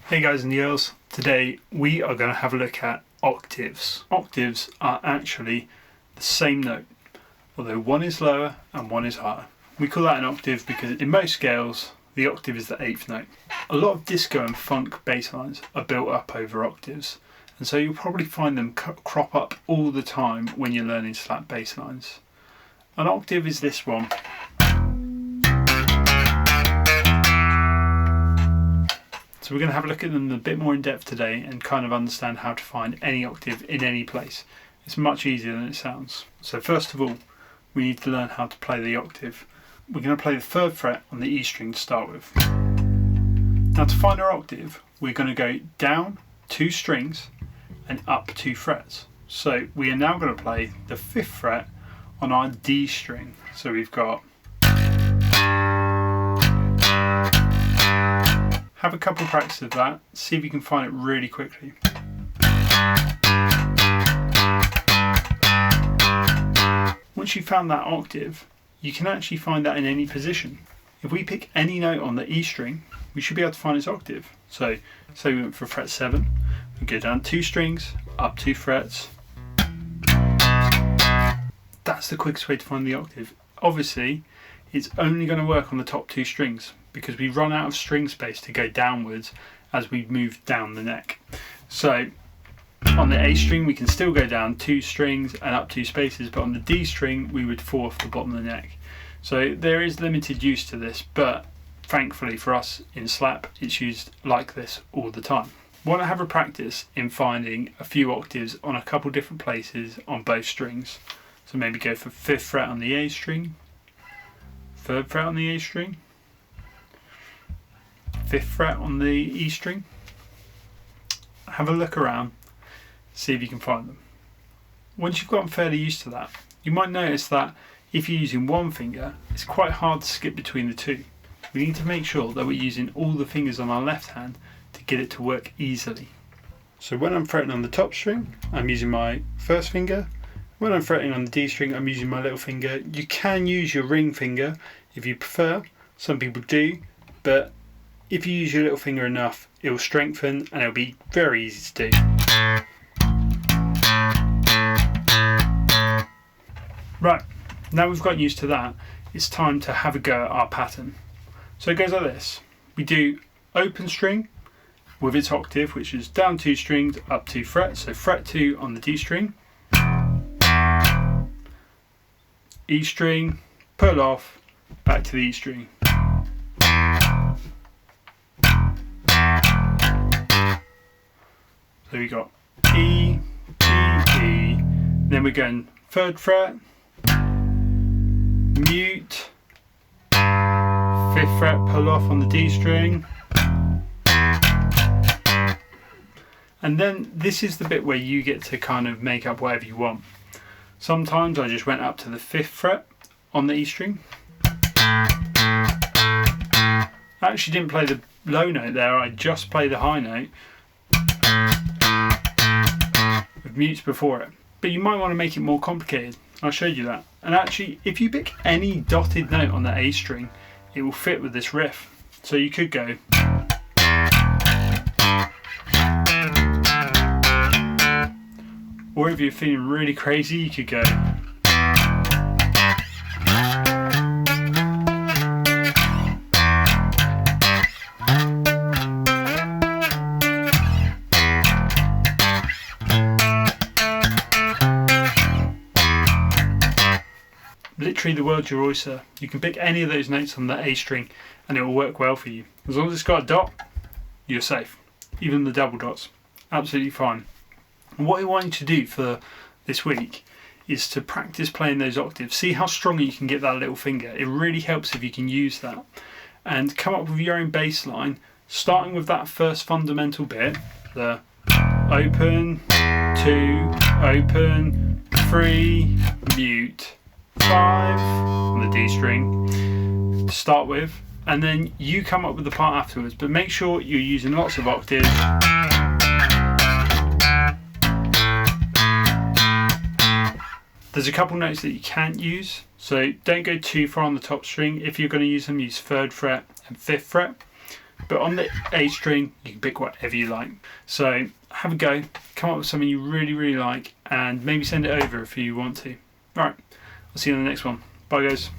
Hey guys and girls, today we are going to have a look at octaves. Octaves are actually the same note, although one is lower and one is higher. We call that an octave because in most scales the octave is the 8th note. A lot of disco and funk bass lines are built up over octaves, and so you'll probably find them crop up all the time when you're learning slap bass lines. An octave is this one. So we're going to have a look at them a bit more in depth today and kind of understand how to find any octave in any place. It's much easier than it sounds. So first of all, we need to learn how to play the octave. We're going to play the 3rd fret on the E string to start with. Now to find our octave, we're going to go down 2 strings and up 2 frets. So we are now going to play the 5th fret on our D string. So we've got... Have a couple of practice of that, see if you can find it really quickly. Once you've found that octave, you can actually find that in any position. If we pick any note on the E string, we should be able to find its octave. So we went for fret 7, we go down 2 strings, up 2 frets. That's the quickest way to find the octave. Obviously, it's only going to work on the top 2 strings, because we run out of string space to go downwards as we move down the neck. So on the A string we can still go down 2 strings and up 2 spaces, but on the D string we would fall off the bottom of the neck. So there is limited use to this, but thankfully for us in slap it's used like this all the time. Want to have a practice in finding a few octaves on a couple different places on both strings. So maybe go for 5th fret on the A string, 3rd fret on the A string, 5th fret on the E string. Have a look around, see if you can find them. Once you've gotten fairly used to that, you might notice that if you're using one finger, it's quite hard to skip between the two. We need to make sure that we're using all the fingers on our left hand to get it to work easily. So when I'm fretting on the top string, I'm using my 1st finger. When I'm fretting on the D string, I'm using my little finger. You can use your ring finger if you prefer. Some people do, but if you use your little finger enough, it will strengthen and it'll be very easy to do. Right, now we've gotten used to that, it's time to have a go at our pattern. So it goes like this. We do open string with its octave, which is down 2 strings, up 2 frets. So fret 2 on the D string, E string, pull off, back to the E string. So we got E, E, E, then we're going 3rd fret, mute, 5th fret, pull off on the D string, and then this is the bit where you get to kind of make up whatever you want. Sometimes I just went up to the 5th fret on the E string. I actually didn't play the low note there, I just played the high note with mutes before it. But you might want to make it more complicated. I'll show you that. And actually, if you pick any dotted note on the A string, it will fit with this riff. So you could go. Or if you're feeling really crazy, you could go. Literally the world's your oyster. You can pick any of those notes on the A string and it will work well for you. As long as it's got a dot, you're safe. Even the double dots, absolutely fine. And what I want you to do for this week is to practice playing those octaves. See how strong you can get that little finger. It really helps if you can use that. And come up with your own bass line, starting with that first fundamental bit, the open, 2, open, 3, mute, 5 on the D string to start with, and then you come up with the part afterwards, but make sure you're using lots of octaves. There's a couple notes that you can't use, so don't go too far on the top string. If you're going to use them, use 3rd fret and 5th fret. But on the A string, you can pick whatever you like. So have a go, come up with something you really, really like, and maybe send it over if you want to. Alright, I'll see you on the next one. Bye guys.